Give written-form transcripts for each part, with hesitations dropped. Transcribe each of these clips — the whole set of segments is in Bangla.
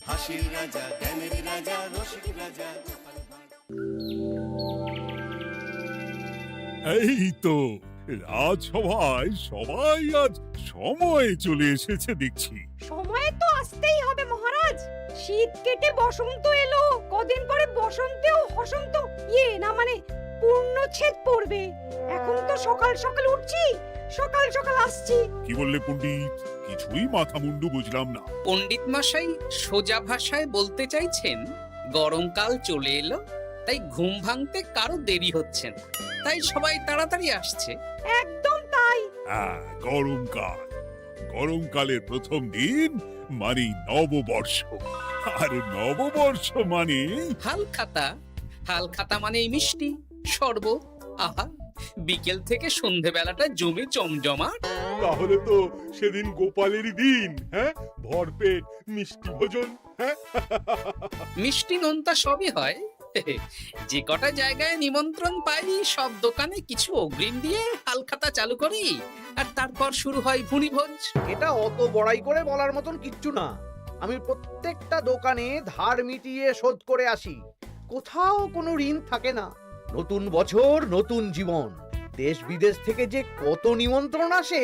হাসির রাজা, জ্ঞানের রাজা, রসিক রাজা। এই তো রাজসভায় সবাই আজ সময়ে চলে এসেছে দেখছি। সময় তো আসতেই হবে মহারাজ। শীত কেটে বসন্ত এলো, কদিন পরে বসন্তেও বসন্ত না মানে পূর্ণচ্ছেদ পড়বে। এখন তো সকাল সকাল উঠছি, সকাল সকাল আসছি। কি বললে পণ্ডিত? কিছুই মাথা মুন্ডু বুঝলাম না। পণ্ডিত মশাই সোজা ভাষায় বলতে চাইছেন গরমকাল চলে এলো, তাই ঘুম ভাঙতে কারো দেরি হচ্ছে না, তাই সবাই তাড়াতাড়ি আসছে। একদম তাই। হ্যাঁ, গরমকাল। গরমকালের প্রথম দিন মানে নববর্ষ, আর নববর্ষ মানে হালখাতা। হালখাতা মানে মিষ্টি শরবত। আহা, বিকেল থেকে সন্ধেবেলাটা জমে জমজমাট। তাহলে তো সেদিন গোপালেরই দিন। হ্যাঁ, ভরপেট মিষ্টি ভোজন। হ্যাঁ, মিষ্টি নোনতা সবই হয়। যে কটা জায়গায় নিমন্ত্রণ পাই সব দোকানে কিছু অগ্রিম দিয়ে হালখাতা চালু করি, আর তারপর শুরু হয় ভুনিভোজ। এটা অত বড়াই করে বলার মতন কিচ্ছু না। আমি প্রত্যেকটা দোকানে ধার মিটিয়ে শোধ করে আসি, কোথাও কোনো ঋণ থাকে না। নতুন বছর নতুন জীবন, দেশ বিদেশ থেকে যে কত নিমন্ত্রণ আসে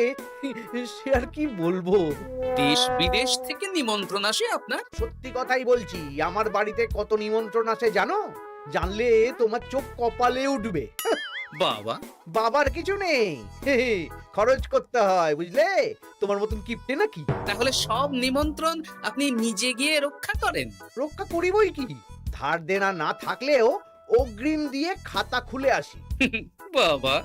সে আর কি বলবো। দেশ বিদেশ থেকে নিমন্ত্রণ আসে আপনার? সত্যি কথাই বলছি, আমার বাড়িতে কত নিমন্ত্রণ আসে জানো? জানলে তোমার চোখ কপালে উঠবে। বাবা, বাবার কিছু নেই, খরচ করতে হয় বুঝলে। তোমার মতন কিপটে নাকি? তাহলে সব নিমন্ত্রণ আপনি নিজে গিয়ে রক্ষা করেন? রক্ষা করিবই কি, ধার দেনা না থাকলেও অগ্রিম দিয়ে খাতা খুলে আসি। বাবা,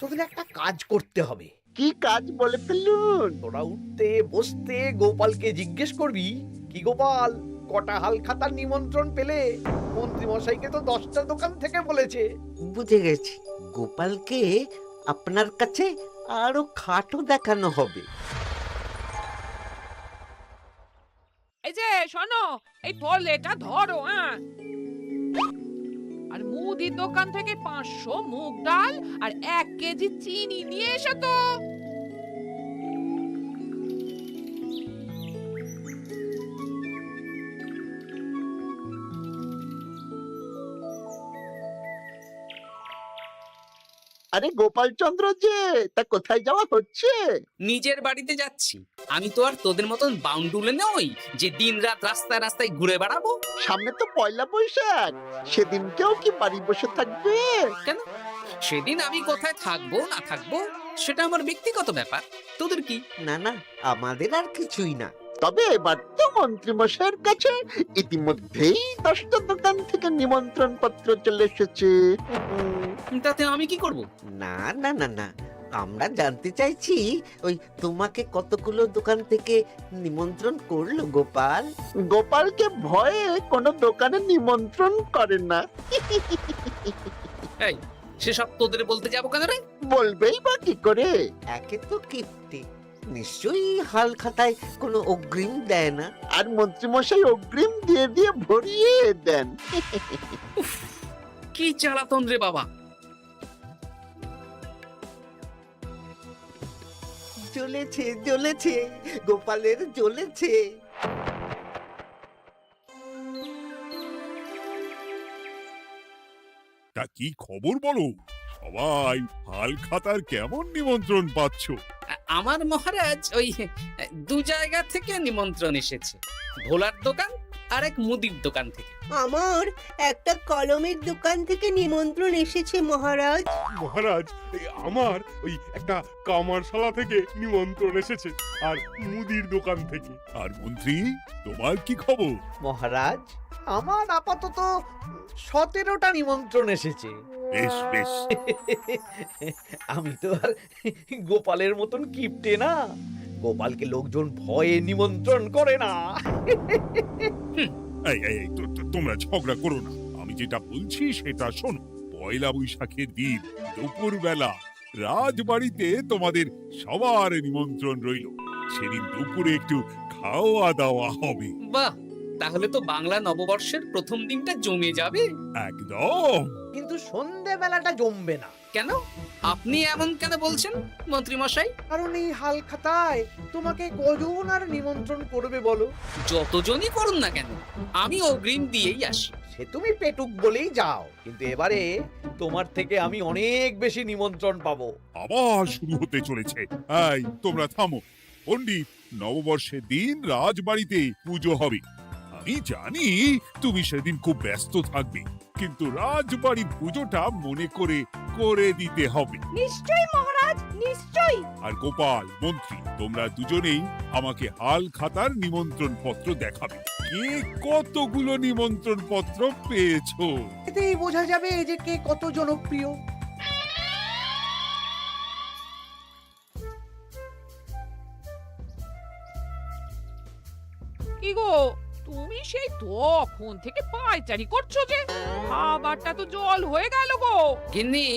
তোদের একটা কাজ করতে হবে। কি কাজ বলে ফেলুন? তোরা উঠতে বসতে গোপালকে জিজ্ঞেস করবি, কি গোপাল, কটা হাল খাতার নিমন্ত্রণ পেলে? মন্ত্রী মশাইকে তো 10টা দোকান থেকে বলেছে। বুঝে গেছি, গোপালকে আপনার কাছে আরো খাটো দেখানো হবে। এই যে শোনো, এই থলেটা ধরো। হ্যাঁ, আর মুদির দোকান থেকে 500 মুগ ডাল আর 1 কেজি চিনি নিয়ে এসো তো। আরে গোপাল চন্দ্র যে, তা কোথায় যাওয়া হচ্ছে? নিজের বাড়িতে যাচ্ছি। আমি তো আর তোদের মতন বাউন্ডুলে নই যে দিন রাত রাস্তায় রাস্তায় ঘুরে বেড়াবো। সামনে তো পয়লা বৈশাখ, সেদিন কেউ কি বাড়ি বসে থাকবে? কেন? সেদিন আমি কোথায় থাকবো না থাকবো সেটা আমার ব্যক্তিগত ব্যাপার। তোদের কি? না না, আমাদের আর কিছুই না। তবে এবার তো মন্ত্রী মশাইয়ের কাছে ইতিমধ্যেই 10টা দোকান থেকে নিমন্ত্রণ পত্র চলে এসেছে। তাতে আমি কি করব? না না না না, আমরা জানতে চাইছি ওই তোমাকে কতগুলো দোকান থেকে নিমন্ত্রণ করলো গোপাল? গোপালকে ভয়ে কোনো দোকানে নিমন্ত্রণ করে না। এই, সেসব তোদের বলতে যাবো কেন রে? বলবেই বা কি করে? একে তো কিপ্টে, নিশ্চয়ই হাল খাতায় কোনো অগ্রিম দেয় না, আর মন্ত্রীমশাই অগ্রিম দিয়ে দিয়ে ভরিয়ে দেন। কি জ্বালাতন রে বাবা। জ্বলেছে জ্বলেছে, গোপালের জ্বলেছে। তা কি খবর বলো? সবাই হালখাতার কেমন নিমন্ত্রণ পাচ্ছ? আমার মহারাজ ওই 2 জায়গা থেকে নিমন্ত্রণ এসেছে, ভোলার দোকান আর এক মুদির দোকান থেকে। আমার একটা কলমের দোকান থেকে নিমন্ত্রণ এসেছে মহারাজ। মহারাজ, আমার ওই একটা কামারশালা থেকে নিমন্ত্রণ এসেছে, আর মুদির দোকান থেকে। আর মন্ত্রী, তোমার কি খবর? মহারাজ, আমার আপাতত 17টা নিমন্ত্রণ এসেছে। বেশ বেশ। আমি তো আর গোপালের মতন কিপটে না, গোপালকে লোকজন ভয়ে নিমন্ত্রণ করে না। এই এই এই, তোমরা ঝগড়া করো না, আমি যেটা বলছি সেটা শোনো। পয়লা বৈশাখের দিন দুপুরবেলা রাজবাড়িতে তোমাদের সবার নিমন্ত্রণ রইল। সেদিন দুপুরে একটু খাওয়া দাওয়া হবে। বাহ, তাহলে তো বাংলা নববর্ষের প্রথম দিনটা জমে যাবে। একদম। কিন্তু সন্ধেবেলাটা জমবে না, কেন? আপনি এমন কেন বলছেন মন্ত্রী মশাই? কারণ এই হাল খাতায় তোমাকে কজন আর নিমন্ত্রণ করবে বলো? যতজনই করুন না কেন, আমি অগ্রিম দিয়েই আসি। সে তুমি পেটুক বলেই যাও, কিন্তু এবারে তোমার থেকে আমি অনেক বেশি নিমন্ত্রণ পাবো। আবার শুরু হতে চলেছে। এই তোমরা থামো। পণ্ডিত, নববর্ষের দিন রাজবাড়িতে পুজো হবে। আমি জানি তুমি সেদিন খুব ব্যস্ত থাকবে, কিন্তু রাজবাড়ির পুজোটা মনে করে করে দিতে হবে। নিশ্চয়ই মহারাজ, নিশ্চয়ই। আর গোপাল, মন্ত্রী, তোমরা দুজনেই আমাকে হাল খাতার নিমন্ত্রণ পত্র দেখাবে। কে কতগুলো নিমন্ত্রণ পত্র পেয়েছো? এতেই বোঝা যাবে যে কে কত জনপ্রিয়। কি গো, তুমি সেই তখন থেকে পায়চারি করছো যে? খাবারটা তো জল হয়ে গেল গো। গিন্নি,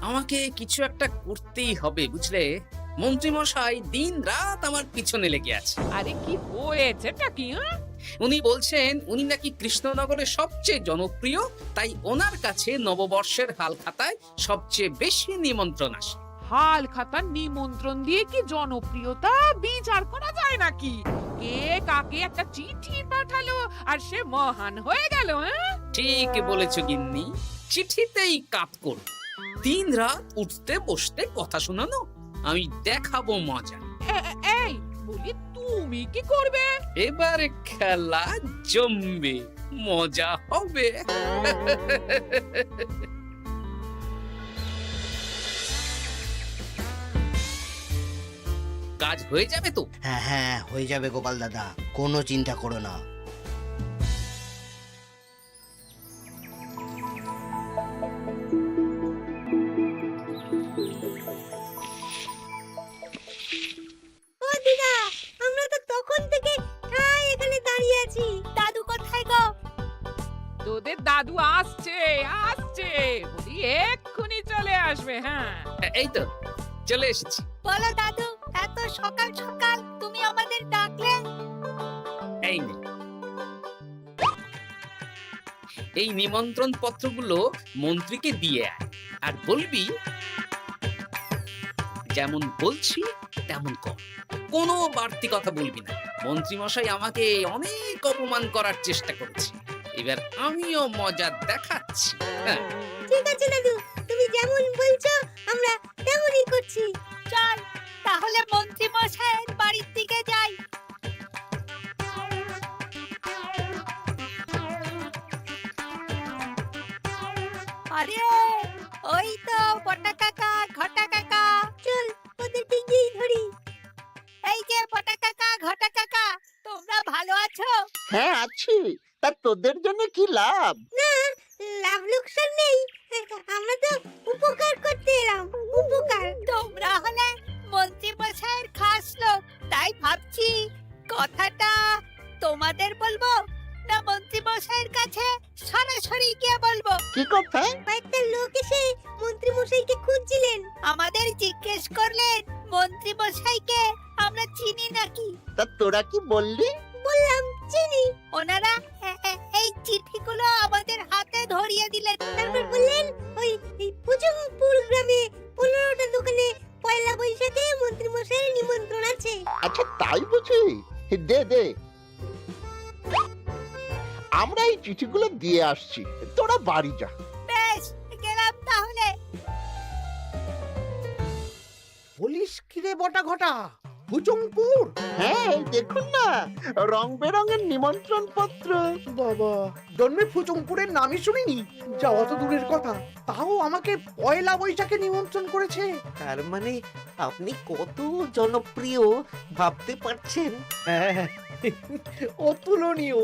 আমাকে কিছু একটা করতেই হবে, বুঝলে? মন্ত্রী মশাই দিন রাত আমার পিছনে লেগে আছে। আরে কি হয়েছেটা কি? উনি বলছেন উনি নাকি কৃষ্ণনগরের সবচেয়ে জনপ্রিয়, তাই ওনার কাছে নববর্ষের হাল খাতায় সবচেয়ে বেশি নিমন্ত্রণ আসে। হাল খাতার নিমন্ত্রণ দিয়ে কি জনপ্রিয়তা বিচার করা যায় নাকি? কে কাকে একটা চিঠি পাঠালো আর সে মহান হয়ে গেল? ঠিক বলেছো গিন্নি, চিঠিতেই কাপ করো। দিন রাত উঠতে বসতে কথা শোনানো, আমি দেখাবো মজা। এই বলি, তুমি কি করবে? এবার খেলা জমবে, মজা হবে। কাজ হয়ে যাবে তো? হ্যাঁ হ্যাঁ, হয়ে যাবে গোপাল দাদা, কোনো চিন্তা করো না। ও দিদা, আমরা তো তখন থেকে ঠায় এখানে দাঁড়িয়ে আছি। দাদু কোথায় গো? তোদের দাদু আসছে আসছে, বলি এক্ষুনি চলে আসবে। হ্যাঁ, এই তো চলে এসেছি। বলো দাদু, এত সকাল সকাল তুমি আমাদের ডাকলে? এই নে, এই নিমন্ত্রণ পত্রগুলো মন্ত্রীকে দিয়ে আয়, আর বলবি যেমন বলছি তেমন কর, কোনো বাড়তি কথা বলবি না। মন্ত্রী মশাই আমাকে অনেক অপমান করার চেষ্টা করেছে, এবার আমিও মজা দেখাচ্ছি। হ্যাঁ, ঠিক আছে দাদু, তুমি যেমন বলছো আমরা তেমনই করছি। চল তাহলে মন্ত্রী মশাইয়ের বাড়ির দিকে যাই। আরে ওই তো বটা কাকা, ঘটা কাকা, চল ওদেরকে গিয়ে ধরি। এই যে বটা কাকা, ঘটা কাকা, তোমরা ভালো আছো? হ্যাঁ আছি, তা তোদের জন্য কি লাভ? না, লাভ লোকসান নেই, আমরা তো উপকার করতে এলাম। উপকার? তোমরা হলে মন্ত্রী মশাইয়ের খাস লোক, তাই ভাবছি কথাটা তোমাদের বলবো না মন্ত্রী মশাইয়ের কাছে সরাসরি গিয়ে বলবো। কি কথা? কয়েকটা লোক এসে মন্ত্রী মশাইকে খুঁজছিলেন, আমাদের জিজ্ঞেস করলেন মন্ত্রী মশাইকে আমরা চিনি নাকি। তা তোরা কি বললি? বললাম চিনি। ওনারা এই চিঠিগুলো আমাদের হাতে ধরিয়ে দিলেন, তারপর বললেন ওই পুজংপুর গ্রামে 15টা দোকানে পয়লা বৈশাখে মন্ত্রী মশাইয়ের নিমন্ত্রণ আছে। আচ্ছা তাই বুঝি? দে দে, আমরা এই চিঠিগুলো দিয়ে আসছি, তোরা বাড়ি যা। বেশ, গেলাম তাহলে। বলিস কিরে বটা ঘটা, ভুজংপুর? হ্যাঁ এই দেখুন না, রং বেরঙের নিমন্ত্রণ পত্র। বাবা, জন্মে ফুচংপুরের নামই শুনিনি, যাওয়া তো দূরের কথা, তাও আমাকে পয়লা বৈশাখে নিমন্ত্রণ করেছে। তার মানে আপনি কত জনপ্রিয় ভাবতে পারছেন? হ্যাঁ, অতুলনীয়,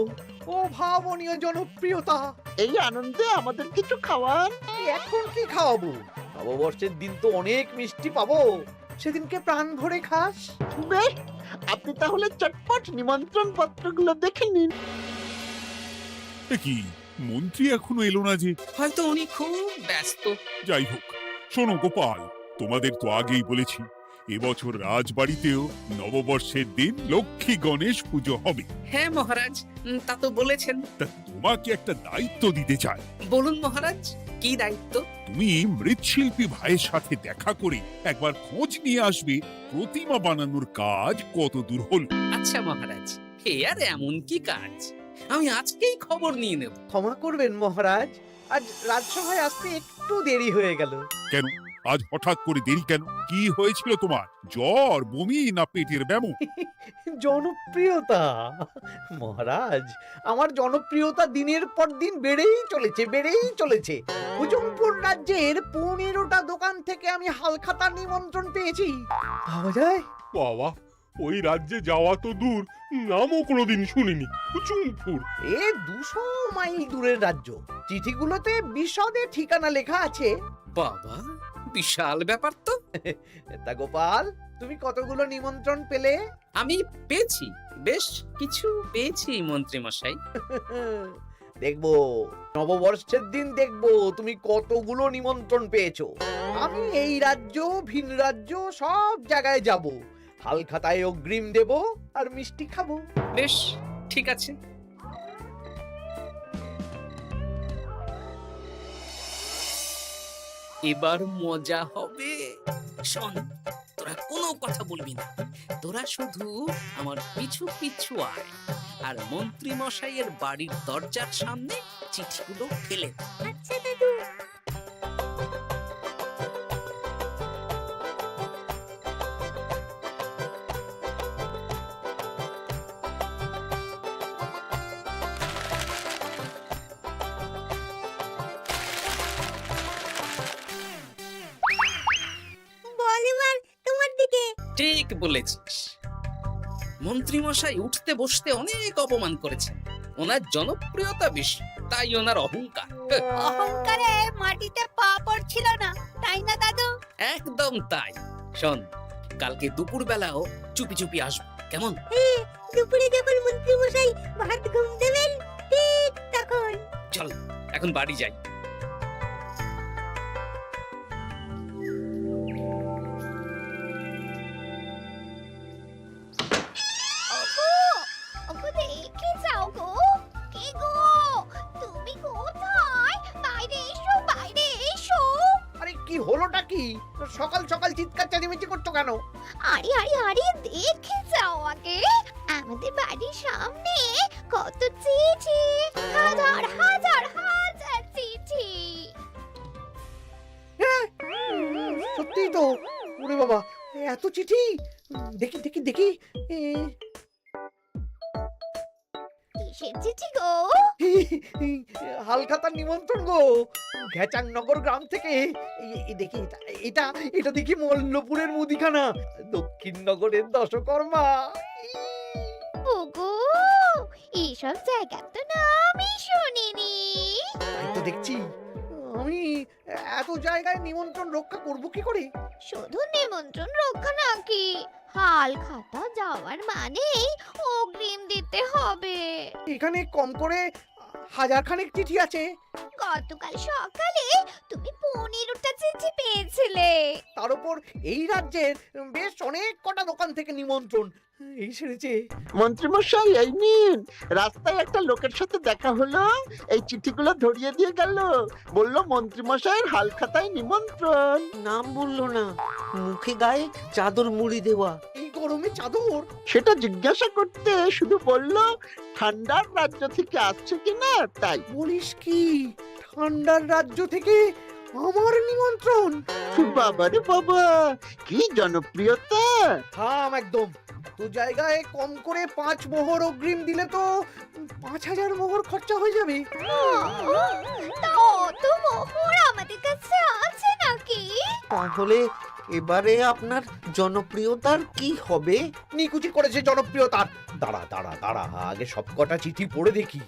অভাবনীয় জনপ্রিয়তা। এই আনন্দে আমাদের কিছু খাওয়ান। এখন কি খাওয়াবো? নববর্ষের দিন তো অনেক মিষ্টি পাবো, সেদিনকে প্রাণ ভরে খাস। বেশ, আপনি তাহলে চটপট নিমন্ত্রণ পত্রগুলো দেখে নিন। এ কি, মন্ত্রী এখনো এলো না যে? হয়তো উনি খুব ব্যস্ত। যাই হোক, শোনো গোপাল, তোমাদের তো আগেই বলেছি এবছর রাজবাড়িতেও নববর্ষের দিন লক্ষ্মী গণেশ পুজো হবে। হ্যাঁ মহারাজ, তা তো বলেছেন। তা তোমাকে একটা দায়িত্ব দিতে চাই। বলুন মহারাজ, কি দায়িত্ব? তুমি মৃৎশিল্পী ভাইয়ের সাথে দেখা করে একবার খোঁজ নিয়ে আসবে প্রতিমা বানানোর কাজ কত দূর হলো। আচ্ছা মহারাজ, হে আর এমন কি কাজ, আমি আজকেই খবর নিয়ে নেব। ক্ষমা করবেন মহারাজ, আজ রাজসভায় আসতে একটু দেরি হয়ে গেল। কেন আজ হঠাৎ করে দেরি কেন? কি হয়েছিল তোমার? জ্বর, বমি না পেটের ব্যামো? জনপ্রিয়তা মহারাজ, আমার জনপ্রিয়তা দিনের পর দিন বেড়েই চলেছে। হুজুমপুর রাজ্যের 15টা দোকান থেকে আমি হালখাতার নিমন্ত্রণ পেয়েছি। ভাবা যায়? বাবা, ওই রাজ্যে যাওয়া তো দূর, নামও কোনোদিন শুনিনি। হুজুমপুর। এ 200 মাইল দূরের রাজ্য। চিঠিগুলোতে বিশদে ঠিকানা লেখা আছে। বাবা, বিশাল ব্যাপার তো। তা গোপাল, তুমি কতগুলো নিমন্ত্রণ পেলে? আমি পেয়েছি, বেশ কিছু পেয়েছি মন্ত্রী মশাই। দেখবো নববর্ষের দিন দেখবো তুমি কতগুলো নিমন্ত্রণ পেয়েছো। আমি এই রাজ্য ভিন রাজ্য সব জায়গায় যাব, হালখাতায় অগ্রিম দেব আর মিষ্টি খাবো। বেশ, ঠিক আছে। এবার মজা হবে। শোন, তোরা কোনো কথা বলবি না, তোরা শুধু আমার পিছু পিছু আয় আর মন্ত্রী মশাইয়ের বাড়ির দরজার সামনে চিঠিগুলো ফেলে দে। আচ্ছা দাদু। বল এবার তোমার দিকে। ঠিক বলেছিস। মন্ত্রী মশাই উঠতে বসতে অনেক অপমান করেছেন। ওনার জনপ্রিয়তা বেশি, তাই ওনার অহংকার। অহংকারে মাটিতে পা পড়ছিল না, তাই না দাদু? একদম তাই। শোন, কালকে দুপুর বেলাও চুপি চুপি আসবো, কেমন? দুপুরে যখন মন্ত্রী মশাই ভাত ঘুম দেবেন ঠিক তখন। চল এখন বাড়ি যাই। ওগো দেখে যাও গো। কে গো? তুমি কোথায়? বাইরে এসো। আরে কি হলোটা কি? সকাল সকাল চিৎকার চেঁচামেচি করছো কেন? আরে দেখে যাও আগে। আমাদের বাড়ির সামনে কত চিঠি, হাজার চিঠি। সত্যি তো। ওরে বাবা, এত চিঠি! দেখি কিসের চিঠি গো? হালখাতার নিমন্ত্রণ গো, ঘেচাংনগর গ্রাম থেকে। দেখি এটা দেখি মল্লপুরের মুদিখানা, দক্ষিণনগরের দশকর্মা। ওগো, এইসব জায়গা তো নামই শুনিনি। তাই তো দেখছি। আমি এত জায়গায় নিমন্ত্রণ রক্ষা করব কি করে? শুধু নিমন্ত্রণ রক্ষা নাকি, হালখাতা যাওয়ার মানেই অগ্রিম দিতে হবে। এখানে কম করে 1000 খানেক চিঠি আছে। গতকাল সকালে তুমি 15টা চিঠি পেয়েছিলে। তার উপর এই রাজ্যের বেশ অনেক কটা দোকান থেকে নিমন্ত্রণ এই সেরেছে। মন্ত্রীমশাই এই নিন, রাস্তায় একটা লোকের সাথে দেখা হলো, এই চিঠিগুলো ধরিয়ে দিয়ে গেল, বলল মন্ত্রীমশাইয়ের হালখাতায় নিমন্ত্রণ। নাম বললো না, মুখে গায়ে চাদর মুড়ি দেওয়া। এই গরমে চাদর? সেটা জিজ্ঞাসা করতে শুধু বলল ঠান্ডার রাজ্য থেকে আসছে কিনা তাই। বলিস কি, ঠান্ডার রাজ্য থেকে আমার নিমন্ত্রণ? বাবারে বাবা, কি জনপ্রিয়তা! থাম একদম। তো জায়গায় কম করে 5 মোহর অগ্রিম দিলে তো 5000 মোহর খরচা হয়ে যাবে। তা অত মোহর আমাদের কাছে আছে নাকি? তাহলে এবারে আপনার জনপ্রিয়তার কি হবে? নিকুচি করেছে জনপ্রিয়তার। দাঁড়া, আগে সব কটা চিঠি পড়ে দেখি।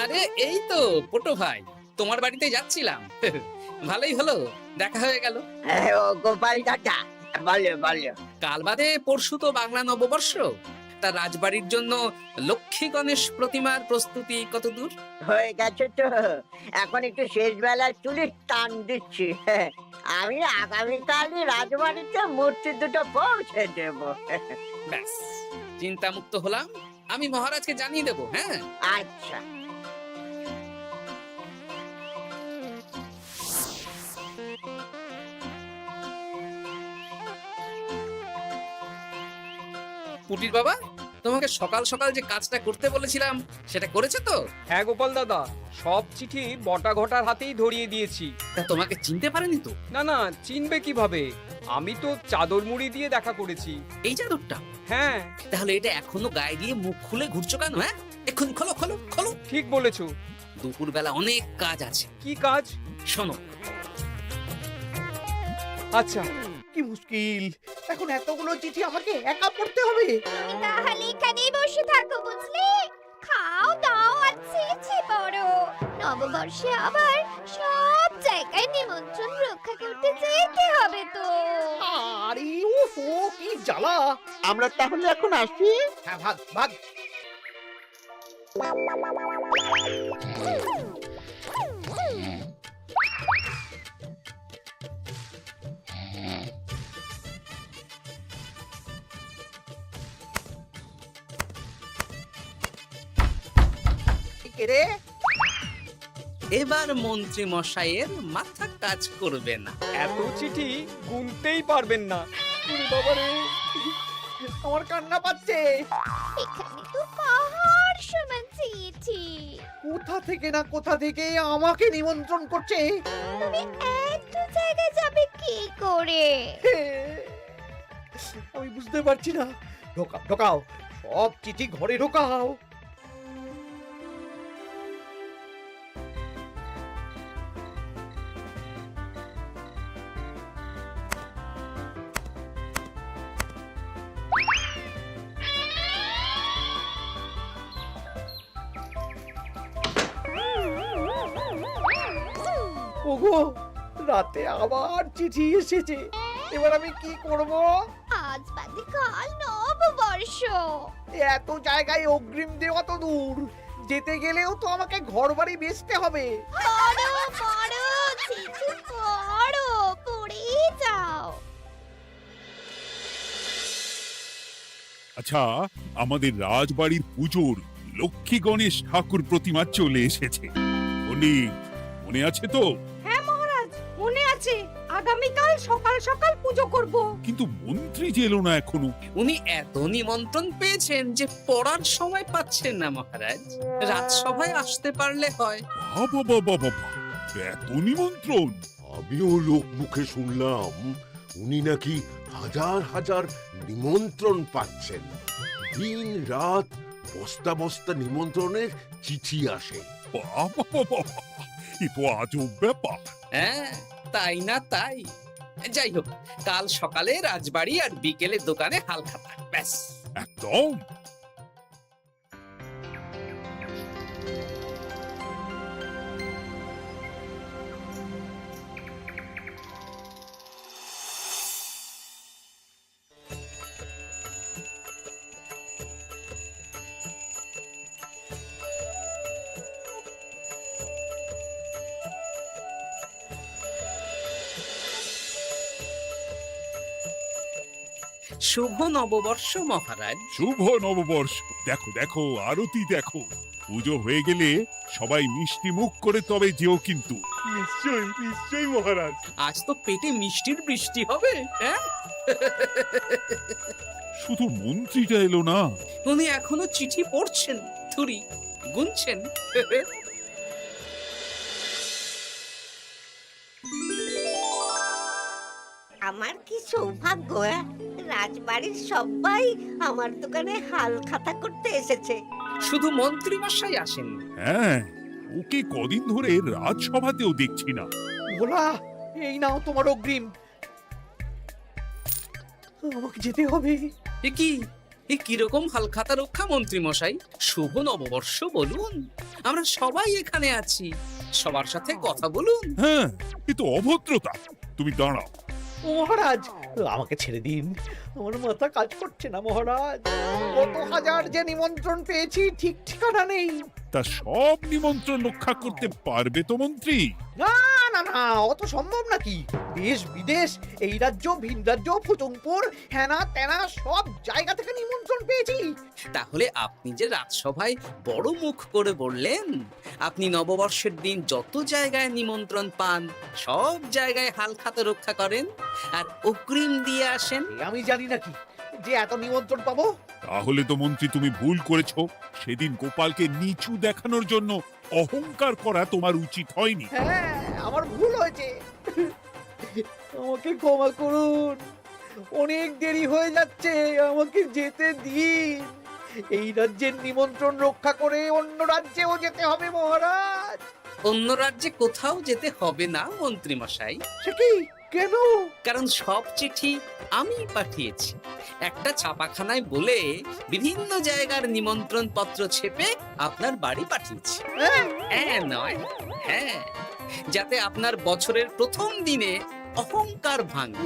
আরে এই তো পটু ভাই, তোমার বাড়িতে যাচ্ছিলাম। ভালোই হলো, দেখা হয়ে গেল। গোপাল দাদা, বলো। কাল বাদে পরশু তো বাংলা নববর্ষ। তা রাজবাড়ির জন্য লক্ষ্মী গণেশ প্রতিমার প্রস্তুতি কত দূর? হয়ে গেছে তো, এখন একটু শেষ বেলার চুলির টান দিচ্ছি। আমি আগামীকালই রাজবাড়িতে মূর্তি দুটো পৌঁছে দেব। ব্যাস, চিন্তামুক্ত হলাম। আমি মহারাজকে জানিয়ে দেবো। হ্যাঁ, আচ্ছা। পুটির বাবা, তোমাকে সকাল সকাল যে কাজটা করতে বলেছিলাম সেটা করেছে তো? হ্যাঁ গোপাল দাদা, সব চিঠি বটা ঘটার হাতেই ধরিয়ে দিয়েছি। তা তোমাকে চিনতে পারেনি তো? না না, চিনবে কিভাবে? আমি তো চাদর মুড়ি দিয়ে দেখা করেছি। এই চাদরটা? হ্যাঁ। তাহলে এটা এখনো গায়ে দিয়ে মুখ খুলে ঘুরছো কেন? হ্যাঁ, এক্ষুনি খোলো খোলো খোলো। ঠিক বলেছো। দুপুরবেলা অনেক কাজ আছে। কি কাজ? শোনো। আচ্ছা। কি মুশকিল, এখন এতগুলো চিঠি আমাকে একা পড়তে হবে। তাহলে এখানেই বসে থাকো, বুঝলে? খাও দাও আর চিঠি পড়ো। নববর্ষে আবার সব জায়গায় নিমন্ত্রণ রক্ষা করতে যেতে হবে তো। আরে ওফো, কি জ্বালা। আমরা তাহলে এখন আসি। হ্যাঁ, ভাগ ভাগ। রে, এবার মন্ত্রী মশাইয়ের মাথা কাজ করবে না। এত চিঠি গুনতেই পারবেন না। বাবারে, আমার কান্না পাচ্ছে। এখানে তো পাহাড় সমান চিঠি। কোথা থেকে না কোথা থেকে আমাকে নিমন্ত্রণ করছে। তুমি এত জায়গায় যাবে কি করে? আমি বুঝতে পারছি না। ঢোকাও ঢোকাও, সব চিঠি ঘরে ঢোকাও। ওগো, রাতে আবার চিঠি এসেছে। এবার আমি কি করব? আজ বাদে কাল নববর্ষ। এত জায়গায় অগ্রিম দেওয়া তো দূর, যেতে গেলেও তো আমাকে ঘর বাড়ি বেচতে হবে। পড়ো পড়ো, চিঠি পড়ো, পড়ে যাও। আচ্ছা, আমাদের রাজবাড়ির পুজোর লক্ষ্মী গণেশ ঠাকুর প্রতিমা চলে এসেছে। পণ্ডিত, মনে আছে তো? হ্যাঁ মহারাজ, মনে আছে। আগামীকাল সকাল সকাল পুজো করব। কিন্তু মন্ত্রী যে এলো না এখনো। উনি এত নিমন্ত্রণ পেয়েছেন যে পড়ার সময় পাচ্ছেন না মহারাজ। রাজসভায় আসতে পারলে হয়। বাবা বাবা বাবা, এত নিমন্ত্রণ! আমিও লোক মুখে শুনলাম উনি নাকি হাজার হাজার নিমন্ত্রণ পাচ্ছেন। দিন রাত বস্তা বস্তা নিমন্ত্রণের চিঠি আসে। বাবা বাবা, এ তো আজব ব্যাপার। হ্যাঁ, তাই না তাই। যাই হোক, কাল সকালে রাজবাড়ি আর বিকেলে দোকানে হালখাতা। ব্যাস, একদম। শুভ নববর্ষ মহারাজ। শুভ নববর্ষ। দেখো দেখো, আরতি দেখো। পুজো হয়ে গেলে সবাই মিষ্টি মুখ করে তবে যেও কিন্তু। নিশ্চয়ই নিশ্চয়ই মহারাজ। আজ তো পেটে মিষ্টির বৃষ্টি হবে। হ্যাঁ, শুধু মন্ত্রীটা এলো না। উনি এখনো চিঠি পড়ছেন, থুরি গুনছেন। আমার কি সৌভাগ্য! রাজবাড়ির সবাই আমার দোকানে হাল খাতা করতে এসেছে। শুধু মন্ত্রী মশাই আসেন। হ্যাঁ, ওকে কদিন ধরে রাজসভাতেও দেখছি না। ভোলা, এই নাও তোমার অগ্রিম। আমাকে যেতে হবে। এ কি, এ কিরকম হালখাতা রক্ষা মন্ত্রী মশাই? শুভ নববর্ষ বলুন, আমরা সবাই এখানে আছি। সবার সাথে কথা বলুন। হ্যাঁ, এ তো অভদ্রতা। তুমি দাঁড়াও। মহারাজ, আমাকে ছেড়ে দিন, আমার মাথা কাজ করছে না মহারাজ। কত হাজার যে নিমন্ত্রণ পেয়েছি ঠিক ঠিকানা নেই। তা সব নিমন্ত্রণ রক্ষা করতে পারবে তো মন্ত্রী? না না না, অত সম্ভব নাকি? দেশ বিদেশ, এই রাজ্য ভিন রাজ্য, ফুচুংপুর, হ্যানা ত্যানা সব জায়গা থেকে নিমন্ত্রণ পেয়েছি। তাহলে আপনি যে রাজসভায় বড় মুখ করে বললেন আপনি নববর্ষের দিন যত জায়গায় নিমন্ত্রণ পান সব জায়গায় হালখাতা রক্ষা করেন আর অগ্রিম দিয়ে আসেন। এ আমি জানি নাকি যে এত নিমন্ত্রণ পাবো? তাহলে তো মন্ত্রী তুমি ভুল করেছো। সেদিন গোপালকে নিচু দেখানোর জন্য অহংকার করা তোমার উচিত হয়নি। হ্যাঁ, আমার ভুল হয়েছে, আমাকে ক্ষমা করুন। অনেক দেরি হয়ে যাচ্ছে, আমাকে যেতে দিন। এই রাজ্যের নিমন্ত্রণ রক্ষা করে অন্য রাজ্যেও যেতে হবে মহারাজ। অন্য রাজ্যে কোথাও যেতে হবে না মন্ত্রী মশাই। সে কি? কেন? কারণ সব চিঠি আমি পাঠিয়েছি। একটা ছাপাখানায় বলে বিভিন্ন জায়গার নিমন্ত্রণ পত্র ছেপে আপনার বাড়ি পাঠিয়েছি। হ্যাঁ নয়, হ্যাঁ, যাতে আপনার বছরের প্রথম দিনে অহংকার ভাঙে।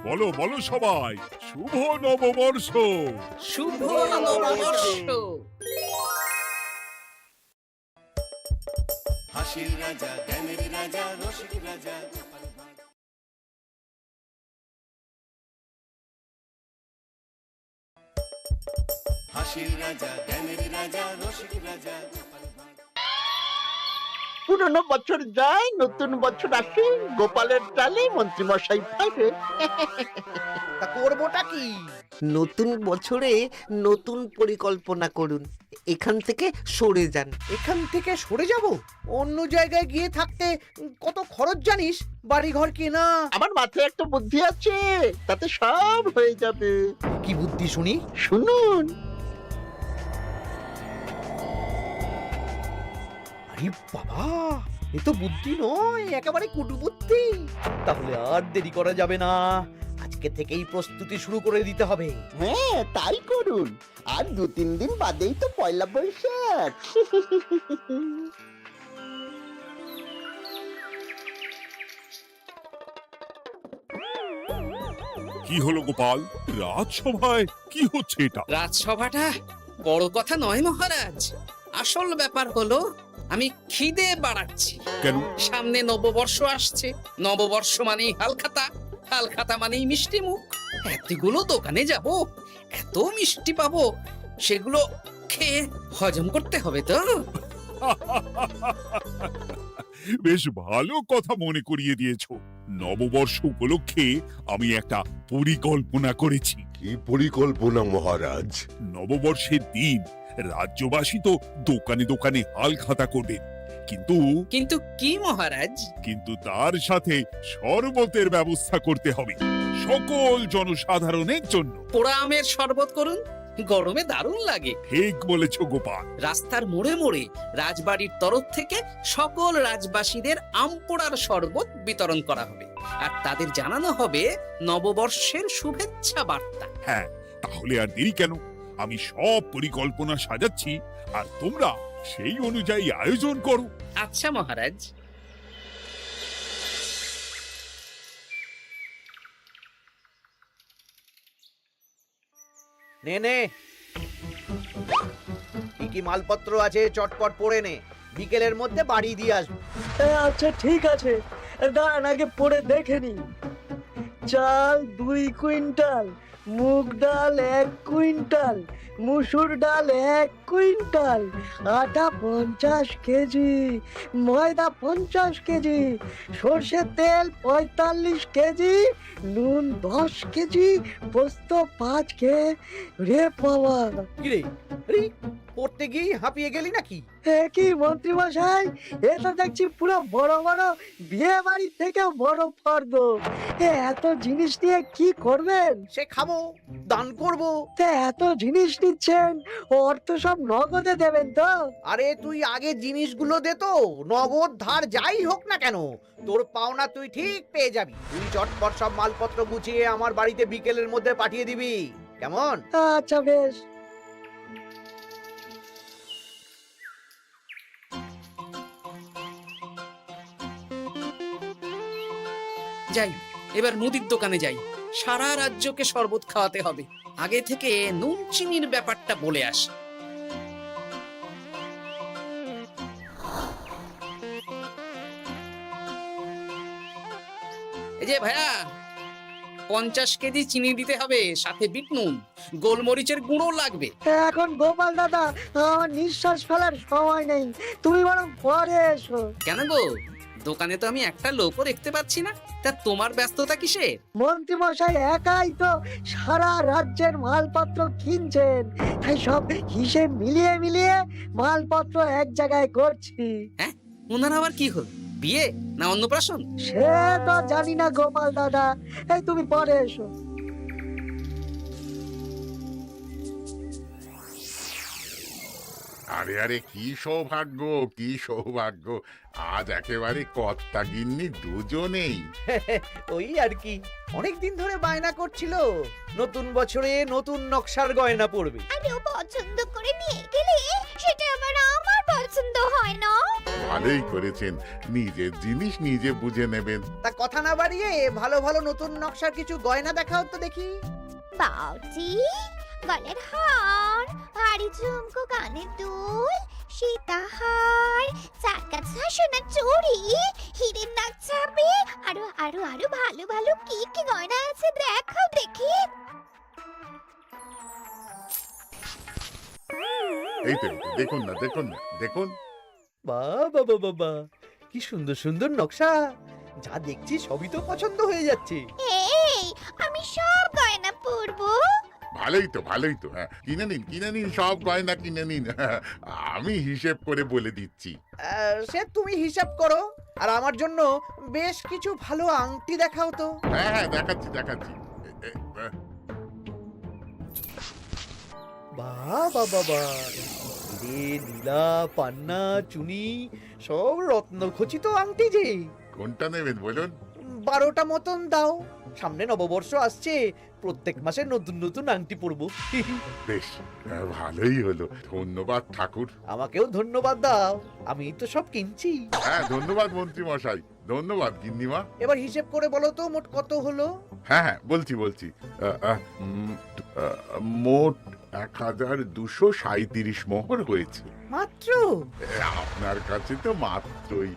বলো বলো সবাই, শুভ নববর্ষ। শুভ নববর্ষ। হাসির রাজা, জ্ঞানের রাজা, রসিক রাজা। হাসির রাজা, জ্ঞানের রাজা, রসিক রাজা। পুরনো বছর যায়, নতুন বছর আসে, গোপালের চালে মন্ত্রী মশাই ফেরে। তা করবোটা কি? নতুন বছরে নতুন পরিকল্পনা করুন, এখান থেকে সরে যান। এখান থেকে সরে যাব? অন্য জায়গায় গিয়ে থাকতে কত খরচ জানিস? বাড়িঘর কেনা। আমার মাথায় একটা বুদ্ধি আছে, তাতে সব হয়ে যাবে। কি বুদ্ধি শুনি? শুনুন। আরে বাবা, এ তো বুদ্ধি নয়, একেবারে কুটু বুদ্ধি। তাহলে আর দেরি করা যাবে না, আজকে থেকেই প্রস্তুতি শুরু করে দিতে হবে। হ্যাঁ, তাই করুন। আর 2-3 দিন বাদেই তো পয়লা বৈশাখ। কি হলো গোপাল, রাজসভায় কি হচ্ছে এটা? রাজসভাটা বড় কথা নয় মহারাজ। আসল ব্যাপার হলো আমি খিদে বাড়াচ্ছি। কেন? সামনে নববর্ষ আসছে, নববর্ষ মানেই হালখাতা, হালখাতা মানেই মিষ্টি মুখ। এতগুলো দোকানে যাব, এত মিষ্টি পাবো, সেগুলো খেয়ে হজম করতে হবে তো। বেশ ভালো কথা মনে করিয়ে দিয়েছো। নববর্ষ উপলক্ষে আমি একটা পরিকল্পনা করেছি। কি পরিকল্পনা মহারাজ? নববর্ষের দিন রাজ্যবাসী তো দোকানে দোকানে হালখাতা করবে, কিন্তু কিন্তু কি মহারাজ? কিন্তু তার সাথে শরবতের ব্যবস্থা করতে হবে সকল জনসাধারণের জন্য। পোড়া আমের শরবত করুন, গরমে দারুণ লাগে। ঠিক বলেছ গোপাল। রাস্তার মোড়ে মোড়ে রাজবাড়ির তরফ থেকে সকল রাজবাসীদের আম পোড়ার শরবত বিতরণ করা হবে, আর তাদের জানানো হবে নববর্ষের শুভেচ্ছা বার্তা। হ্যাঁ, তাহলে আর দেরি কেন? আমি সব পরিকল্পনা সাজাচ্ছি, আর তোমরা সেই অনুযায়ী আয়োজন করো। আচ্ছা মহারাজ। নে নে, কি কি মালপত্র আছে চটপট পড়ে নে, বিকেলের মধ্যে বাড়ি দিয়ে আসবো। আচ্ছা ঠিক আছে, দাঁড়ান আগে পড়ে দেখে নি। চাল 2 কুইন্টাল, মুগ ডাল 1 কুইন্টাল, মুসুর ডাল 1 কুইন্টাল, আটা 50 কেজি, ময়দা 50 কেজি, সর্ষের তেল 45 কেজি, নুন 10 কেজি, পোস্ত 5 রে বাবা। কি রে, আরে পড়তে গিয়ে হাঁপিয়ে গেলি নাকি? কি মন্ত্রী মশাই, এটা দেখছি পুরো বড় বড় বিয়ে বাড়ির থেকে বড় ফর্দ। এত জিনিস নিয়ে কি করবেন? সে খাবো, দান করব। এত জিনিস নিচ্ছেন, অর্থ সব নগদে দেবেন তো? আরে তুই আগে জিনিসগুলো দে তো, নগদ ধার যাই হোক না কেন, তোর পাওনা তুই ঠিক পেয়ে যাবি। তুই চটপট সব মালপত্র গুছিয়ে আমার বাড়িতে বিকেলের মধ্যে পাঠিয়ে দিবি, কেমন? আচ্ছা বেশ। যাই, এবার মুদির দোকানে যাই। সারা রাজ্যকে শরবত খাওয়াতে হবে। আগে থেকে নুন চিনির ব্যাপারটা বলে আসি। এই যে ভাইয়া, 50 কেজি চিনি দিতে হবে, সাথে বিট নুন, গোলমরিচের গুঁড়ো লাগবে। এখন গোপাল দাদা আমার নিঃশ্বাস ফেলার সময় নেই, তুমি বরং পরে এসো। কেন গো, দোকানে তো আমি একটা লোকও দেখতে পাচ্ছি না, তা তোমার ব্যস্ততা কিসে? মন্ত্রী মশাই একাই তো সারা রাজ্যের মালপত্র কিনছেন, তাই সব হিসেব মিলিয়ে মিলিয়ে মালপত্র এক জায়গায় করছি। হ্যাঁ, ওনার আবার কি হল, বিয়ে না অন্নপ্রাশন? সে তো জানি না গোপাল দাদা, এই তুমি পরে এসো। আরে আরে কি সৌভাগ্য, কি সৌভাগ্য! আজ একেবারে কর্তা গিন্নি দুজনেই। ওই আর কি, অনেকদিন ধরে বায়না করছিল নতুন বছরে নতুন নকশার গয়না পরবে। আর ও পছন্দ করে নিয়ে গেলে সেটা আবার আমার পছন্দ হয় না। ভালোই করেছেন, নিজের জিনিস নিজে বুঝে নেবেন। তা কথা না বাড়িয়ে ভালো ভালো নতুন নকশার কিছু গয়না দেখাও তো দেখি। বাউজি, গলার হার, হাড়ি ঝুমকো, কানের দুল, সীতাহার, চারকাছা সোনার চুড়ি, হীরের নাক চাপে, আরো আরো আরো ভালো ভালো কি কি গয়না আছে দেখাও দেখি। এই তো দেখুন না, দেখুন না, দেখুন। বাবা বাবা বাবা, কি সুন্দর সুন্দর নকশা! যা দেখছি সবই তো পছন্দ হয়ে যাচ্ছে। এই, আমি সব গয়না পরবো। ভালোই তো, ভালোই তো। হ্যাঁ, কিনে নিন, সব গয়না কিনে নিন। আমি হিসেব করে বলে দিচ্ছি। সে তুমি হিসাব করো, আর আমার জন্য বেশ কিছু ভালো আংটি দেখাও তো। হ্যাঁ হ্যাঁ, দেখাচ্ছি দেখাচ্ছি। বাবা বাবা, হিরে, নীলা, পান্না, চুনি, সব রত্নখচিত আংটি যে। কোনটা নেবেন বলুন? 12টা মতন দাও। সামনে নববর্ষ আসছে, প্রত্যেক মাসে নতুন নতুন আংটি পরবো। বেশ, ভালোই হলো। ধন্যবাদ ঠাকুর। আমাকেও ধন্যবাদ দাও, আমি তো সব কিনছি। হ্যাঁ, ধন্যবাদ মন্ত্রী মশাই, ধন্যবাদ গিন্নিমা। এবার হিসেব করে বলো তো মোট কত হলো। হ্যাঁ হ্যাঁ, বলছি। মোট 1237 মোহর হয়েছে। মাত্র? আপনার কাছে তো মাত্রই।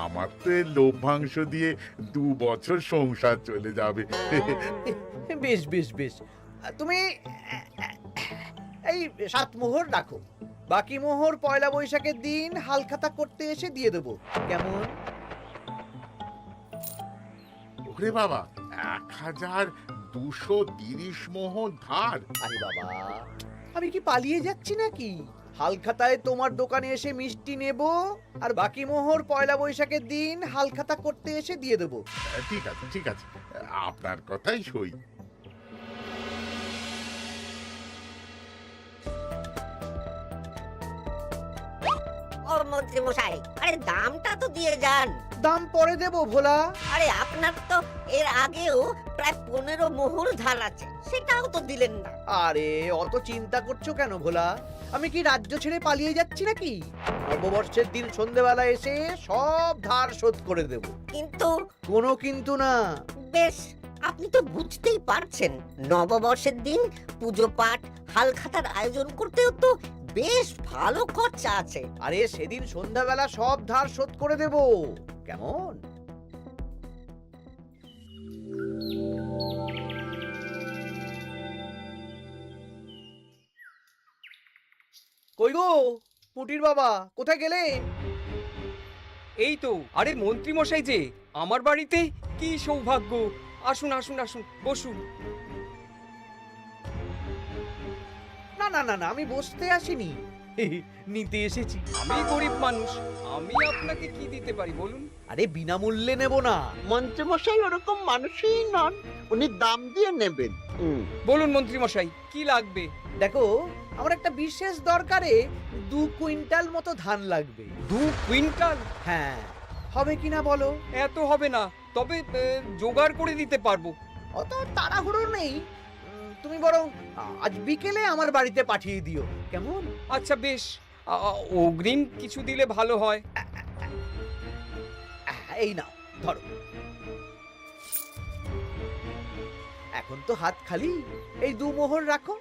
আমার তো এর লভ্যাংশ দিয়ে 2 বছর সংসার চলে যাবে। বেশ বেশ বেশ, তুমি এই 7 মোহর রাখো, বাকি মোহর পয়লা বৈশাখের দিন হালখাতা করতে এসে দিয়ে দেবো, কেমন? ওরে বাবা, 1230 মোহর ধার! আরে বাবা, আমি কি পালিয়ে যাচ্ছি নাকি? হালখাতায় তোমার দোকানে এসে মিষ্টি নেব, আর বাকি মোহর পয়লা বৈশাখের দিন হালখাতা করতে এসে দিয়ে দেবো। ঠিক আছে, ঠিক আছে, আপনার কথাই সই। ও মন্ত্রী মশাই, আরে দামটা তো দিয়ে যান। দাম পরে দেবো ভোলা। আরে আপনার তো এর আগেও প্রায় 15 মোহর ধার আছে, সেটাও তো দিলেন না। আরে অত চিন্তা করছো কেন ভোলা? আমি কি রাজ্য ছেড়ে পালিয়ে যাচ্ছি নাকি? নববর্ষের দিন সন্ধেবেলা এসে সব ধার শোধ করে দেব। কিন্তু কোনো কিন্তু না। বেশ, আপনি তো বুঝতেই পারছেন, নববর্ষের দিন পুজো পাঠ, হালখাতার আয়োজন করতেও তো বেশ ভালো খরচা আছে। আরে সেদিন সন্ধ্যাবেলা সব ধার শোধ করে দেব, কেমন? কই গো পুটির বাবা, কোথায় গেলে? এই তো, আরে মন্ত্রী মশাই যে আমার বাড়িতে, কি সৌভাগ্য! আসুন আসুন আসুন, বসুন। না না না না, আমি বসতে আসিনি, নিতে এসেছি। আমি গরিব মানুষ, আমি আপনাকে কি দিতে পারি বলুন? আরে বিনামূল্যে নেব না। মন্ত্রী মশাই ওরকম মানুষই নন, উনি দাম দিয়ে নেবেন। বলুন মন্ত্রী মশাই, কি লাগবে? দেখো, আমার একটা বিশেষ দরকারে 2 কুইন্টাল মতো ধান লাগবে। 2 কুইন্টাল? হ্যাঁ, হবে কিনা বলো? এত হবে না, তবে জোগাড় করে দিতে পারবো। অত তাড়াহুড়ো নেই, তুমি বরং আজ বিকেলে আমার বাড়িতে পাঠিয়ে দিও, কেমন? আচ্ছা বেশ, অগ্রিম কিছু দিলে ভালো হয়। এই নাও, ধরো। এখন তো হাত খালি, এই 2 মোহর রাখো,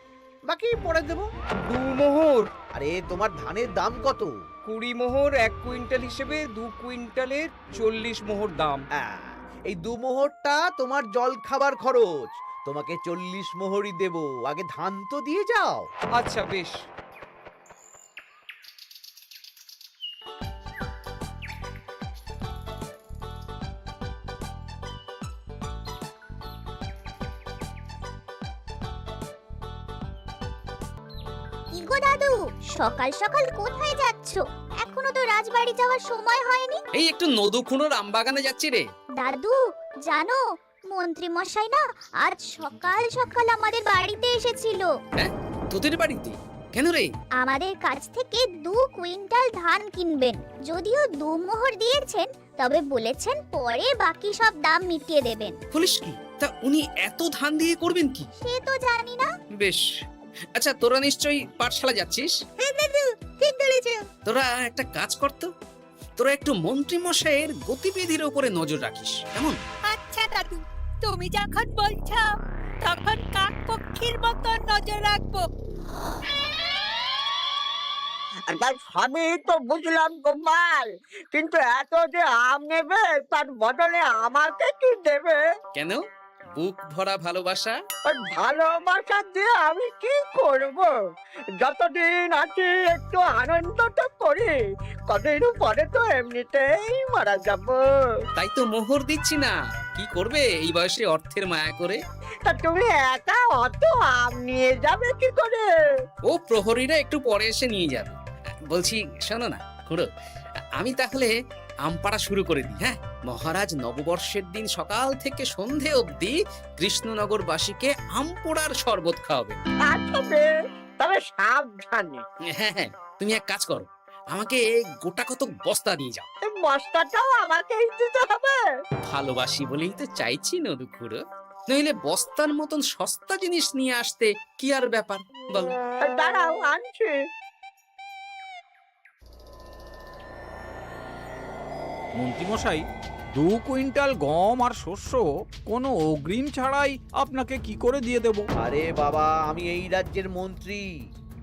বাকি পরে দেবো। 2 মোহর? আরে তোমার ধানের দাম কত? 20 মোহর 1 কুইন্টাল হিসেবে 2 কুইন্টালের 40 মোহর দাম। এই 2 মোহরটা তোমার জল খাবার খরচ, তোমাকে 40 মোহরই দেব। আগে ধান তো দিয়ে যাও। আচ্ছা বেশ। কি গো দাদু, সকাল সকাল কোথায় যাচ্ছো? এখনো তো রাজবাড়ি যাওয়ার সময় হয়নি। এই একটু নদুখুনোর আমবাগানে যাচ্ছি রে। দাদু জানো, মন্ত্রী মশাই না আজ সকাল সকাল আমাদের বাড়িতে এসেছিল। হ্যাঁ, তোদের বাড়িতে? কেন রে? আমাদের কাছ থেকে 2 কুইন্টাল ধান কিনবেন। যদিও 2 মোহর দিয়েছেন, তবে বলেছেন পরে বাকি সব দাম মিটিয়ে দেবেন। বলিস কি? তা উনি এত ধান দিয়ে করবেন কি? সে তো জানি না। বেশ। আচ্ছা, তোরা নিশ্চয়ই পাঠশালা যাচ্ছিস? হ্যাঁ দাদু, ঠিক বলেছো। তোরা একটা কাজ করতো, তোরা একটু মন্ত্রী মশাইয়ের গতিবিধির উপরে নজর রাখিস, কেমন? আচ্ছা দাদু, তুমি যখন বলছো তখন কাক পক্ষীর মতো নজর রাখবো। তার সবই তো বুঝলাম গোপাল, কিন্তু এত যে আম নেবে তার বদলে আমাকে কি দেবে? কেন? বুক ভরা ভালোবাসা। ওই ভালোবাসা দিয়ে আমি কি করব? যতদিন আছি একটু আনন্দটা করি, কদিন পরে তো এমনিতেই মারা যাব। তাই তো মোহর দিচ্ছি না। কি করবে এই বয়সে অর্থের মায়া করে? তা তুমি একা অত আম নিয়ে যাবে কি করে? ও প্রহরীরা একটু পরে এসে নিয়ে যাবে। বলছি শোনো না খুড়ো, আমি তাহলে আম পাড়া শুরু করে দিই। হ্যাঁ, মহারাজ নববর্ষের দিন সকাল থেকে সন্ধে অবধি কৃষ্ণনগরবাসীকে আম পোড়ার শরবত খাওয়াবে। আচ্ছা বেশ, তবে সাবধানে। হ্যাঁ হ্যাঁ, তুমি এক কাজ করো, আমাকে গোটা কত বস্তা দিয়ে যাও। এই বস্তাটাও আমাকেই দিতে হবে? ভালোবাসি বলেই তো চাইছি নদু খুড়ো, নইলে বস্তার মতন সস্তা জিনিস নিয়ে আসতে কি আর ব্যাপার বলো? দাঁড়াও, আনছি। মন্ত্রীমশাই, 2 কুইন্টাল গম আর শস্য কোনো অগ্রিম ছাড়াই আপনাকে কি করে দিয়ে দেব? আরে বাবা, আমি এই রাজ্যের মন্ত্রী।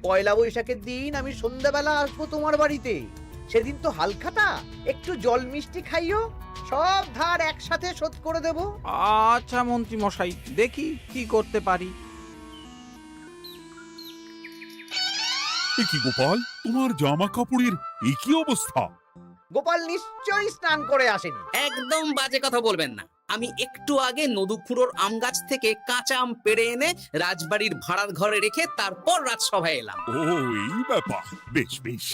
পয়লা বৈশাখের দিন আমি সন্ধ্যাবেলা আসবো তোমার বাড়িতে। সেদিন তো হালখাতা, একটু জল মিষ্টি খাইও, সব ধার একসাথে শোধ করে দেব। আচ্ছা মন্ত্রীমশাই, দেখি কি করতে পারি। এ কি গোপাল, তোমার জামা কাপড়ের এই কি অবস্থা? গোপাল নিশ্চয়ই স্নান করে আসেনি। একদম বাজে কথা বলবেন না। আমি একটু আগে নদুখুড়োর আম গাছ থেকে কাঁচা আম পেড়ে এনে রাজবাড়ির ভাড়ার ঘরে রেখে তারপর রাজসভায় এলাম। ও এই ব্যাপার, বেশ বেশ।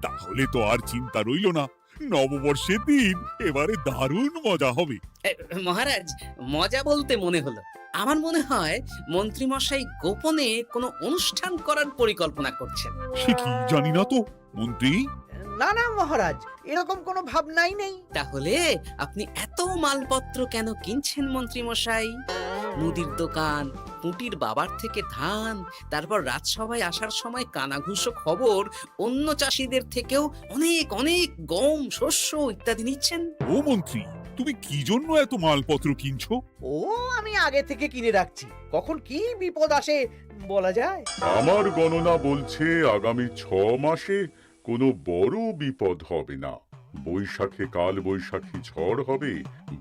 তাহলে তো আর চিন্তা রইল না, নববর্ষের দিন এবারে দারুণ মজা হবে। মহারাজ, মজা বলতে মনে হলো, আমার মনে হয় মন্ত্রীমশাই গোপনে কোনো অনুষ্ঠান করার পরিকল্পনা করছেন। সে কি জানি না তো মন্ত্রী। না না মহারাজ, এরকম কোনো ভাবনাই নেই। তাহলে আপনি এত মালপত্র কেন কিনছেন মন্ত্রীমশাই? মুদির দোকান, পুঁটির বাবার থেকে ধান, তারপর রাজসভায় আসার সময় কানাঘুষো খবর অন্য চাষিদের থেকেও অনেক অনেক গম, শস্য ইত্যাদি নিচ্ছেন। ও মন্ত্রী, তুমি কি জন্য এত মালপত্র কিনছো? ও আমি আগে থেকে কিনে রাখছি, কখন কি বিপদ আসে বলা যায়। আমার গণনা বলছে আগামী 6 মাসে কোনো বড় বিপদ হবে না। বৈশাখে কাল বৈশাখী ঝড় হবে,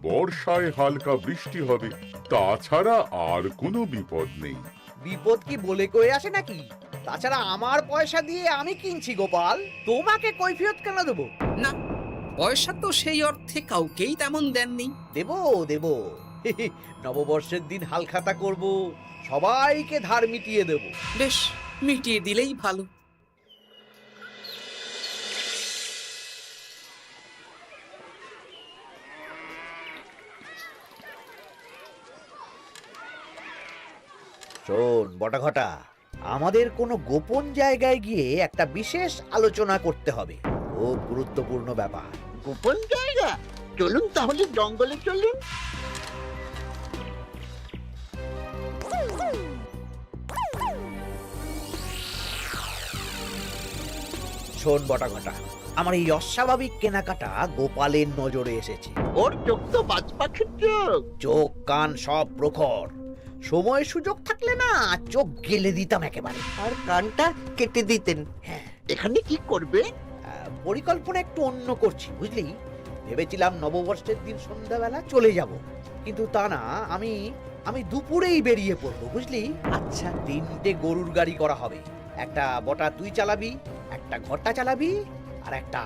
বর্ষায় হালকা বৃষ্টি হবে, তাছাড়া আর কোনো বিপদ নেই। বিপদ কি বলে কয়ে আসে নাকি? তাছাড়া আমার পয়সা দিয়ে আমি কিনছি গোপাল, তোমাকে কৈফিয়ত কেন দেবো? না, পয়সা তো সেই অর্থে কাউকেই তেমন দেননি। দেবো দেবো, নববর্ষের দিন হালখাতা করব, সবাইকে ধার মিটিয়ে দেব। বেশ, মিটিয়ে দিলেই ভালো। শোন বটাঘটা, আমাদের কোনো গোপন জায়গায় গিয়ে একটা বিশেষ আলোচনা করতে হবে, খুব গুরুত্বপূর্ণ ব্যাপার। গোপন জায়গা? চলুন তাহলে জঙ্গলে চলুন। শোন বটাঘটা, আমার এই অস্বাভাবিক কেনাকাটা গোপালের নজরে এসেছে। ওর চোখ তো বাজ পাখির চোখ। চোখ কান সব প্রখর। সময় সুযোগ থাকলে না চোখ গেলে দিতাম একেবারে। আর কানটা কেটে দিতেন। হ্যাঁ, এখানে কি করবে? পরিকল্পনা একটু অন্য করছি বুঝলি। ভেবেছিলাম নববর্ষের দিন সন্ধ্যাবেলা চলে যাব, কিন্তু তা না, আমি দুপুরেই বেরিয়ে পড়বো বুঝলি। আচ্ছা, 3টে গরুর গাড়ি করা হবে। একটা বটা তুই চালাবি, একটা ঘটা চালাবি, আর একটা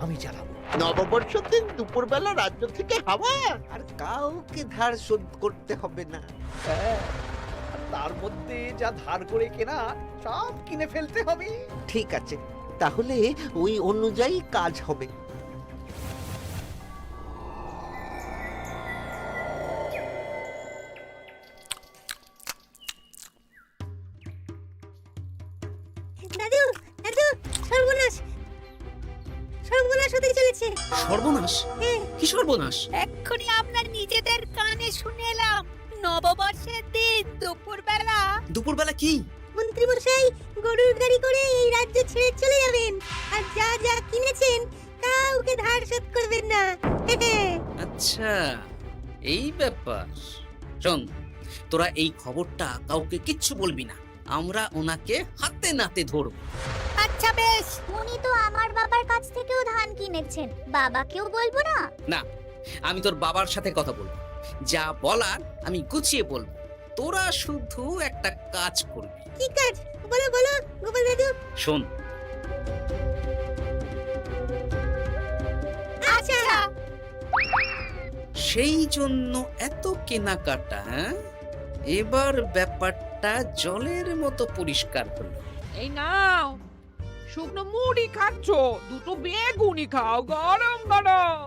আমি চালাবো। নববর্ষের দিন দুপুরবেলা রাজ্য থেকে হাওয়া, আর কাউকে ধার শোধ করতে হবে না। হ্যাঁ, আর তার মধ্যে যা ধার করে কেনা সব কিনে ফেলতে হবে। ঠিক আছে, তাহলে ওই অনুযায়ী কাজ হবে। দাদু দাদু, সর্বনাশ সর্বনাশ হতে চলেছে। সর্বনাশ? কি সর্বনাশ? এক্ষুনি আপনার নিজেদের কানে শুনে এলাম, নববর্ষের দিন দুপুরবেলা দুপুরবেলা কি? মন্ত্রী মশাই গরুর গাড়ি করে এই রাজ্য ছেড়ে চলে যাবেন, আর যা যা কিনেছেন কাউকে ধার শোধ করবেন না। আচ্ছা, এই ব্যাপার। শোন, তোরা এই খবরটা কাউকে কিচ্ছু বলবি না। আমরা ওনাকে হাতে নাতে ধরব। আচ্ছা বেশ। উনি তো আমার বাবার কাছ থেকেও ধান কিনেছেন, বাবাকেও বলবো না? না, আমি তোর বাবার সাথে কথা বলবো। যা বলার আমি গুছিয়ে বলবো। তোরা শুধু একটা কাজ করবি। কি কাজ? বলো বলো গোপাল দাদু। শোন, আচ্ছা। সেই জন্য এত কেনাকাটা, হ্যাঁ? এবার ব্যাপারটা জলের মতো পরিষ্কার হলো। এই নাও, শুকনো মুড়ি খাচ্ছ, দুটো বেগুনি খাও গরম গরম।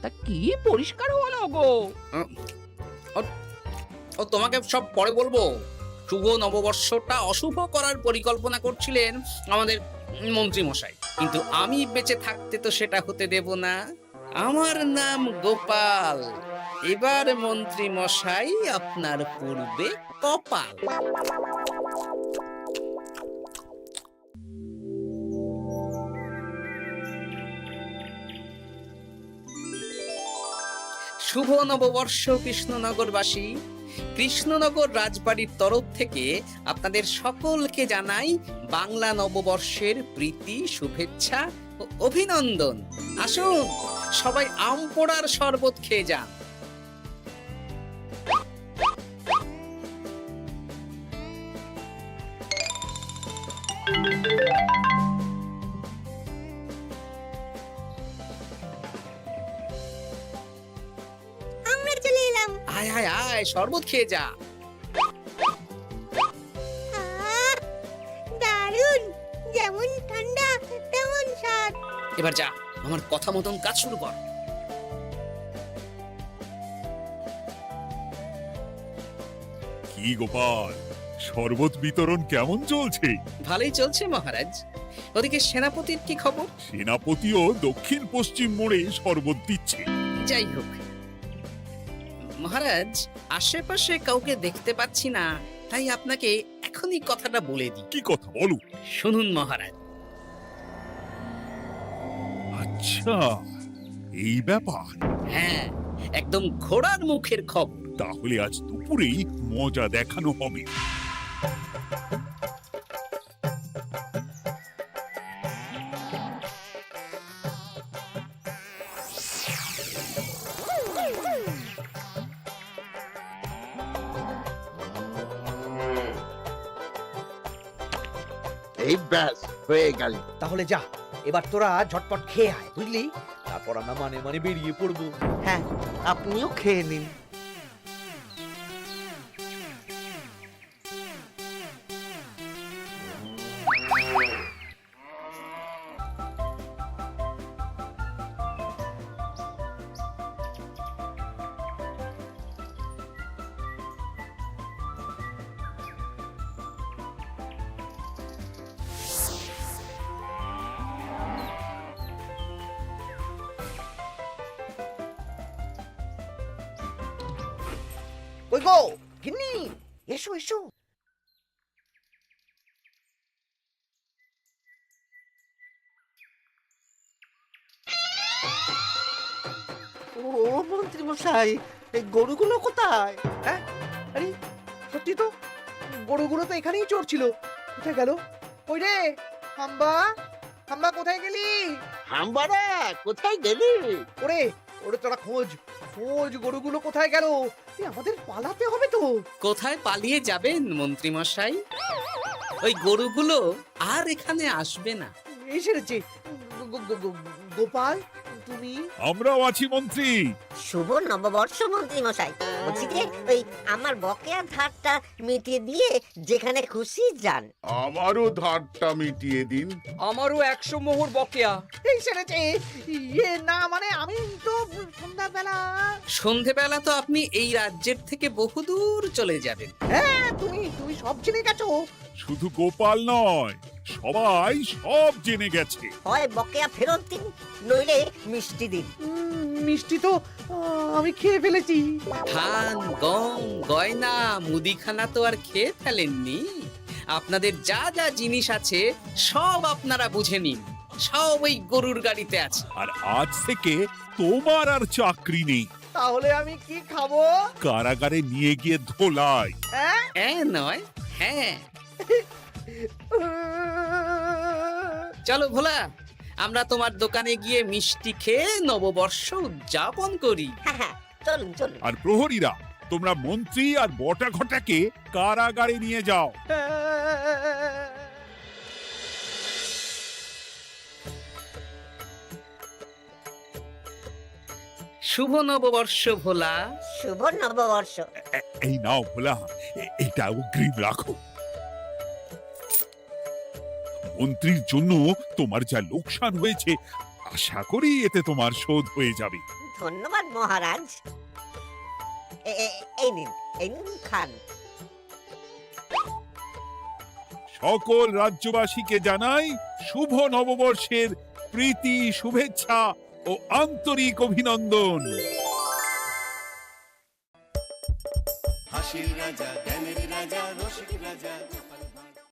তা কি পরিষ্কার হলো গো? ও তোমাকে সব পরে বলবো। শুভ নববর্ষটা অশুভ করার পরিকল্পনা করছিলেন আমাদের মন্ত্রী মশাই, কিন্তু আমি বেঁচে থাকতে তো সেটা হতে দেব না। আমার নাম গোপাল। এবার মন্ত্রী মশাই আপনার পূর্বে কপাল। শুভ নববর্ষ কৃষ্ণনগরবাসী। কৃষ্ণনগর রাজবাড়ির তরফ থেকে আপনাদের সকলকে জানাই বাংলা নববর্ষের প্রীতি, শুভেচ্ছা ও অভিনন্দন। আসুন সবাই আম পোড়ার শরবত খেয়ে যান। আমরা চলে এলাম। আয় আয় আয়, শরবত খেয়ে যা। দারুণ, যেমন ঠান্ডা তেমন স্বাদ। এবার যা, আমার কথা মতন কাজ শুরু কর। কি গোপাল, শরবত বিতরণ কেমন চলছে? ভালোই চলছে মহারাজ। ওদিকে সেনাপতির কি খবর? সেনাপতিও দক্ষিণ পশ্চিম মোড়ে শরবত দিচ্ছে। যাই হোক মহারাজ, আশেপাশে কাউকে দেখতে পাচ্ছি না, তাই আপনাকে এখনই কথাটা বলে দিই। কি কথা বলো? শুনুন মহারাজ। আচ্ছা, এই ব্যাপার। হ্যাঁ, একদম ঘোড়ার মুখের খবর। তাহলে আজ দুপুরেই মজা দেখানো হবে। এই ব্যাস হয়ে গেল। তাহলে যা, এবার তোরা ঝটপট খেয়ে আয় বুঝলি, তারপর আমরা মানে মানে বেরিয়ে পড়বো। হ্যাঁ, আপনিও খেয়ে নিন। ওই গো গিন্নি, এসো এসো। ও মন্ত্রী মশাই, এই গরুগুলো কোথায়? হ্যাঁ আরে সত্যি তো, গরুগুলো তো এখানেই চড়ছিল। কোথায় গেল? ওই রে হাম্বা, হাম্বা কোথায় গেলি? হাম্বারা কোথায় গেলি? ওরে ওরে তোরা খোঁজ খোঁজ, গরুগুলো কোথায় গেল? আমাদের পালাতে হবে তো। কোথায় পালিয়ে যাবেন মন্ত্রী মশাই? ওই গরুগুলো আর এখানে আসবে না। এই সেরেছে। গোপাল তুমি? আমরাও আছি মন্ত্রী। শুভ নববর্ষ মন্ত্রী মশাই। বলছি যে ওই আমার বকেয়া ধারটা মিটিয়ে দিয়ে যেখানে খুশি যান। আমারও ধারটা মিটিয়ে দিন। আমারও 100 মোহর বকেয়া। এই সেরেছে। ইয়ে না মানে আমি তো সন্ধ্যাবেলা। সন্ধেবেলা তো আপনি এই রাজ্যের থেকে বহুদূর চলে যাবেন। হ্যাঁ তুমি তুমি সব জেনে গেছো। শুধু গোপাল নয়, সবাই সব জেনে গেছে। হয় বকেয়া ফেরত দিন, নইলে মিষ্টি দিন। মিষ্টি তো আমি খেয়ে ফেলেছি। ধান, গম, গয়না, মুদিখানা তো আর খেয়ে ফেলেননি। আপনাদের যা যা জিনিস আছে সব আপনারা বুঝে নিন। সব ওই গরুর গাড়িতে আছে। আর আজ থেকে তোমার আর চাকরি নেই। তাহলে আমি কি খাবো? কারাগারে নিয়ে গিয়ে ধোলাই। হ্যাঁ নয় হ্যাঁ। চলো ভোলা, আমরা তোমার দোকানে গিয়ে মিষ্টি খেয়ে নববর্ষ উদযাপন করি। হ্যাঁ চলুন চলুন। আর প্রহরীরা, তোমরা মন্ত্রী আর বটা ঘটাকে কারাগারে নিয়ে যাও। শুভ নববর্ষ ভোলা। শুভ নববর্ষ। এই নাও ভোলা, এটা অগ্রিম রাখো। মন্ত্রীর জন্য তোমার যা লোকসান হয়েছে, আশা করি এতে তোমার শোধ হয়ে যাবে। ধন্যবাদ মহারাজ। এই নিন খান। সকল রাজ্যবাসীকে জানাই শুভ নববর্ষের প্রীতি, শুভেচ্ছা ও আন্তরিক অভিনন্দন। হাসির রাজা জ্ঞানের রাজা রসিক রাজা গোপাল ভাঁড়।